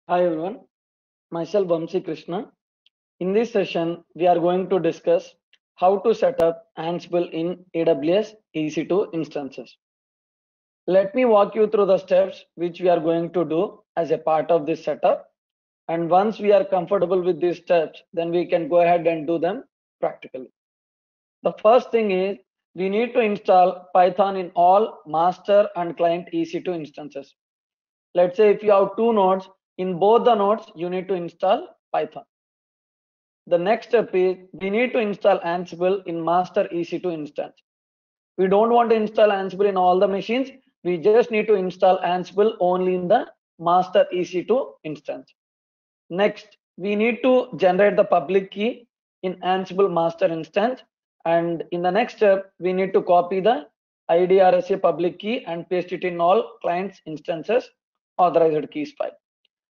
Hi everyone, myself Vamsi Krishna. In this session, we are going to discuss how to set up Ansible in AWS EC2 instances. Let me walk you through the steps which we are going to do as a part of this setup. And once we are comfortable with these steps, then we can go ahead and do them practically. The first thing is we need to install Python in all master and client EC2 instances. Let's say if you have two nodes, in both the nodes, you need to install Python. The next step is we need to install Ansible in master EC2 instance. We don't want to install Ansible in all the machines. We just need to install Ansible only in the master EC2 instance. Next, we need to generate the public key in Ansible master instance. And in the next step, we need to copy the IDRSA public key and paste it in all clients instances authorized keys file.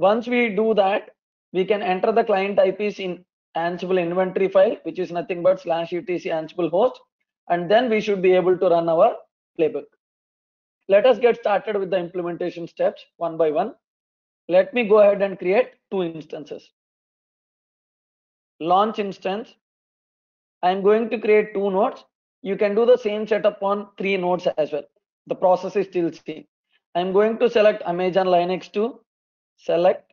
Once we do that, we can enter the client IPs in Ansible inventory file, which is nothing but /etc Ansible host, and then we should be able to run our playbook. Let us get started with the implementation steps one by one. Let me go ahead and create two instances. Launch instance. I'm going to create two nodes. You can do the same setup on three nodes as well. The process is still same. I'm going to select Amazon Linux 2, select,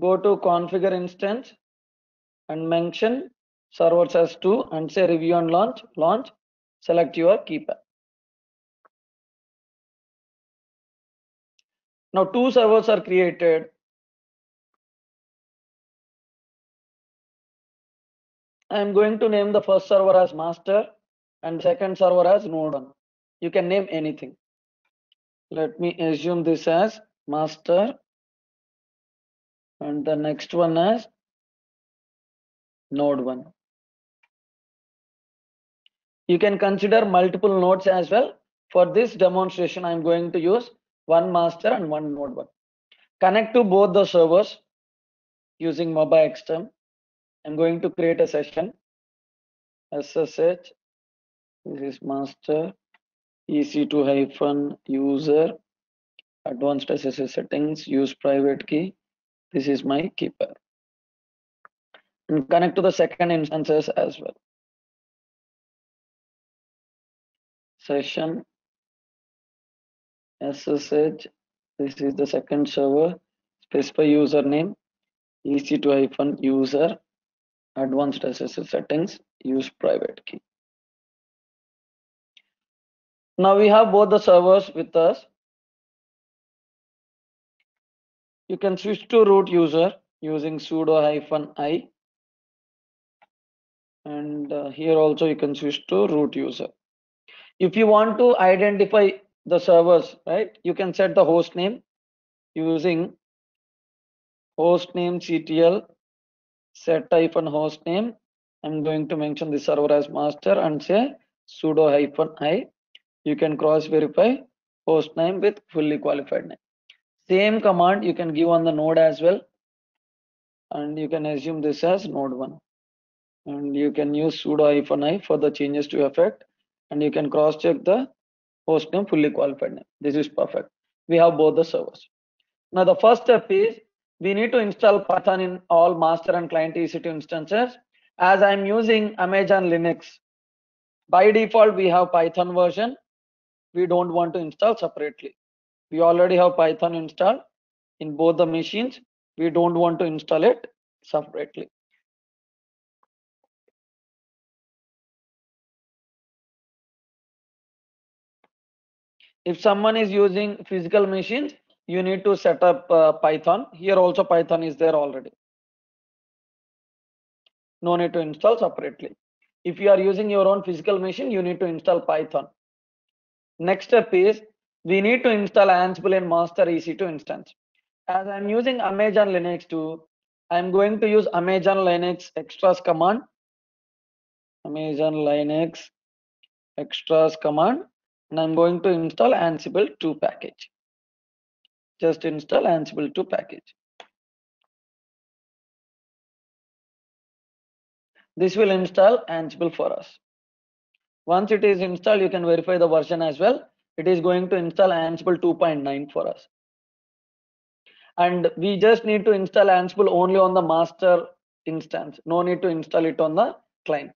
go to configure instance, and mention servers as 2 and say review and launch, select your keypad. Now two servers are created. I'm going to name the first server as master and second server as node 1. You can name anything. Let me assume this as master and the next one as node 1. You can consider multiple nodes as well. For this demonstration, I'm going to use one master and one node 1. Connect to both the servers using MobaXterm. I'm going to create a session. SSH, this is master, EC2 hyphen user, advanced SSH settings, use private key. This is my keeper. And connect to the second instances as well. Session, SSH, this is the second server, specify username, EC2 hyphen user, advanced SSH settings, use private key. Now we have both the servers with us. You can switch to root user using sudo -i, and here also you can switch to root user. If you want to identify the servers, right, you can set the host name using hostname ctl set -hostname. I'm going to mention the server as master and say sudo -i. You can cross verify host name with fully qualified name. Same command you can give on the node as well, and you can assume this as node 1. And you can use sudo -i for the changes to effect, and you can cross check the host name fully qualified name. This is perfect. We have both the servers. Now the first step is we need to install Python in all master and client EC2 instances. As I'm using Amazon Linux, by default we have Python version. We don't want to install separately. We already have Python installed in both the machines. We don't want to install it separately. If someone is using physical machines, you need to set up Python. Here also Python is there already. No need to install separately. If you are using your own physical machine, you need to install Python. Next step is we need to install Ansible in master EC2 instance. As I'm using Amazon Linux 2, I'm going to use Amazon Linux extras command. Amazon Linux extras command, and I'm going to install Ansible 2 package. Just install Ansible 2 package. This will install Ansible for us. Once it is installed, you can verify the version as well. It is going to install Ansible 2.9 for us. and we just need to install Ansible only on the master instance. No need to install it on the client.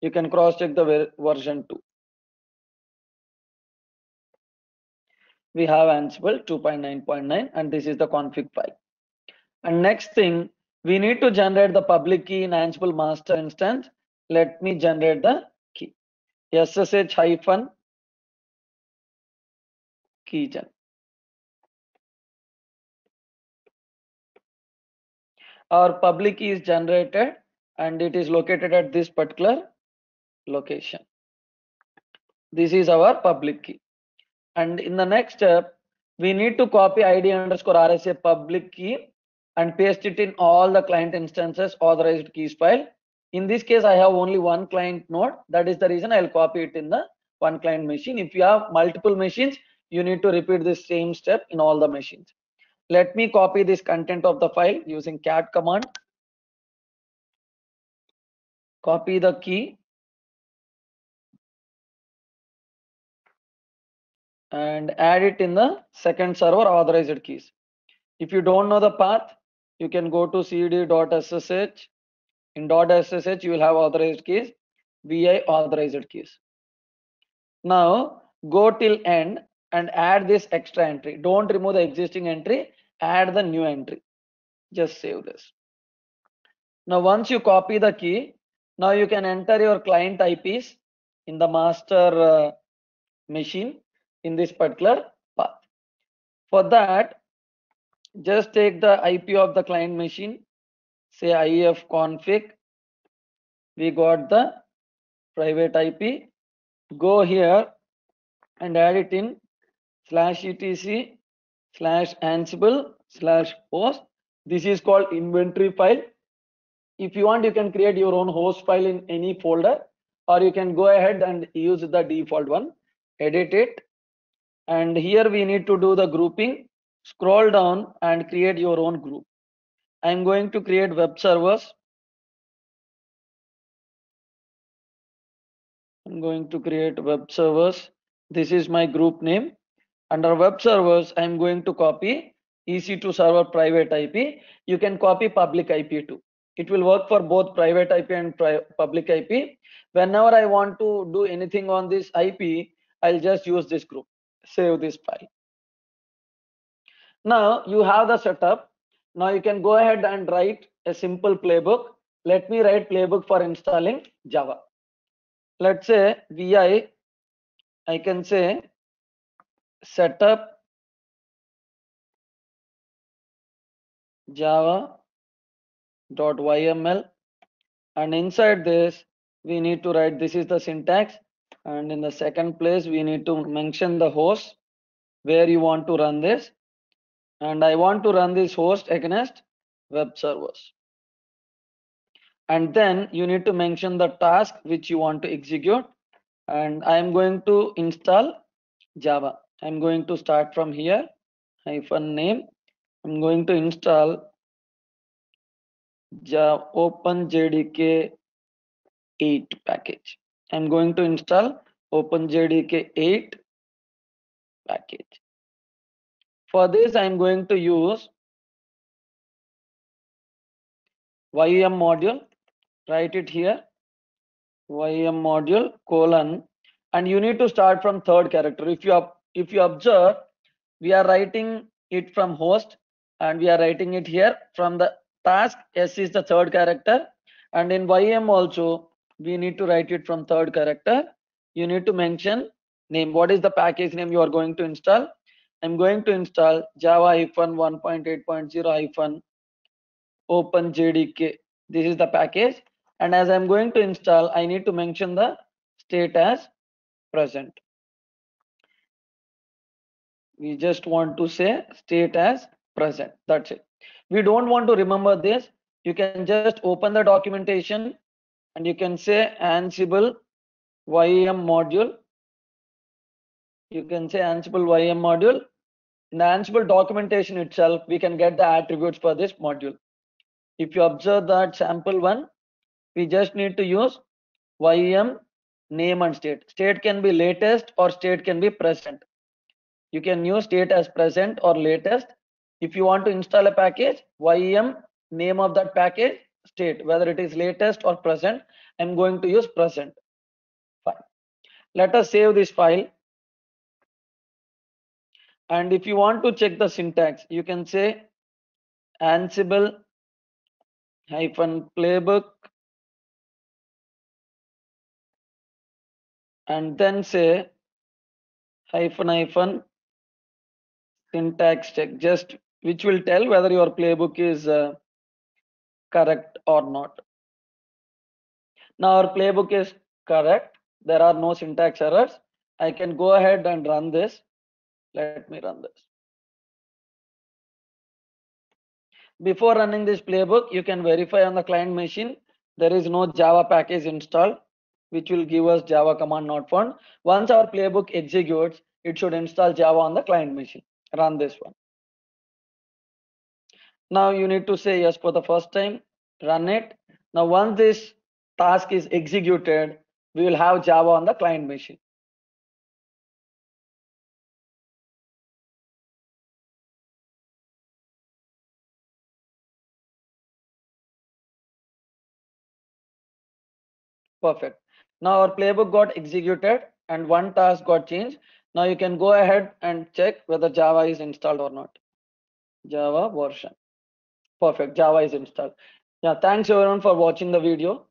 You can cross check the version 2. We have Ansible 2.9.9 and this is the config file. And next thing, we need to generate the public key in Ansible master instance. Let me generate the key. SSH hyphen keygen. Our public key is generated and it is located at this particular location. This is our public key. And in the next step, we need to copy ID underscore RSA public key and paste it in all the client instances authorized keys file. In this case, I have only one client node. That is the reason I'll copy it in the one client machine. If you have multiple machines, you need to repeat the same step in all the machines. Let me copy this content of the file using cat command. Copy the key and add it in the second server authorized keys. If you don't know the path, you can go to cd.ssh. In .ssh, you will have authorized keys, vi authorized keys. Now go till end and add this extra entry. Don't remove the existing entry, add the new entry. Just save this. Now once you copy the key, now you can enter your client IPs in the master machine in this particular path. For that, just take the IP of the client machine, say ifconfig. We got the private IP. Go here and add it in /etc/ansible/host. This is called inventory file. If you want, you can create your own host file in any folder, or you can go ahead and use the default one. Edit it, and here we need to do the grouping. Scroll down and create your own group. I'm going to create web servers. I'm going to create web servers. This is my group name. Under web servers, I'm going to copy EC2 server private IP. You can copy public IP too. It will work for both private IP and public IP. Whenever I want to do anything on this IP, I'll just use this group. Save this file. Now you have the setup. Now you can go ahead and write a simple playbook. Let me write playbook for installing Java. Let's say vi, I can say setup java.yml, and inside this we need to write, this is the syntax, and in the second place we need to mention the host where you want to run this, and I want to run this host against web servers. And then you need to mention the task which you want to execute, and I am going to install Java. I'm going to start from here, -name. I'm going to install Java OpenJDK 8 package. I'm going to install OpenJDK 8 package. For this, I'm going to use YM module. Write it here, YM module : and you need to start from third character. If you observe, we are writing it from host, and we are writing it here from the task. S is the third character, and in YM also we need to write it from third character. You need to mention name. What is the package name you are going to install? I'm going to install Java-1.8.0- OpenJDK. This is the package, and as I'm going to install, I need to mention the state as present. We just want to say state as present. That's it. We don't want to remember this. You can just open the documentation and you can say Ansible YM module. You can say Ansible YM module. In the Ansible documentation itself, we can get the attributes for this module. If you observe that sample one, we just need to use YM name and state. State can be latest or state can be present. You can use state as present or latest. If you want to install a package, YEM, name of that package, state whether it is latest or present. I'm going to use present. Fine. Let us save this file. And if you want to check the syntax, you can say Ansible -playbook and then say -- syntax check, just which will tell whether your playbook is correct or not. Now our playbook is correct. There are no syntax errors. I can go ahead and run this. Let me run this. Before running this playbook, you can verify on the client machine there is no Java package installed, which will give us Java command not found. Once our playbook executes, it should install Java on the client machine. Run this one. Now you need to say yes for the first time, run it. Now once this task is executed, we will have Java on the client machine. Perfect. Now our playbook got executed and one task got changed. Now you can go ahead and check whether Java is installed or not. Java version. Perfect. Java is installed. Yeah, thanks everyone for watching the video.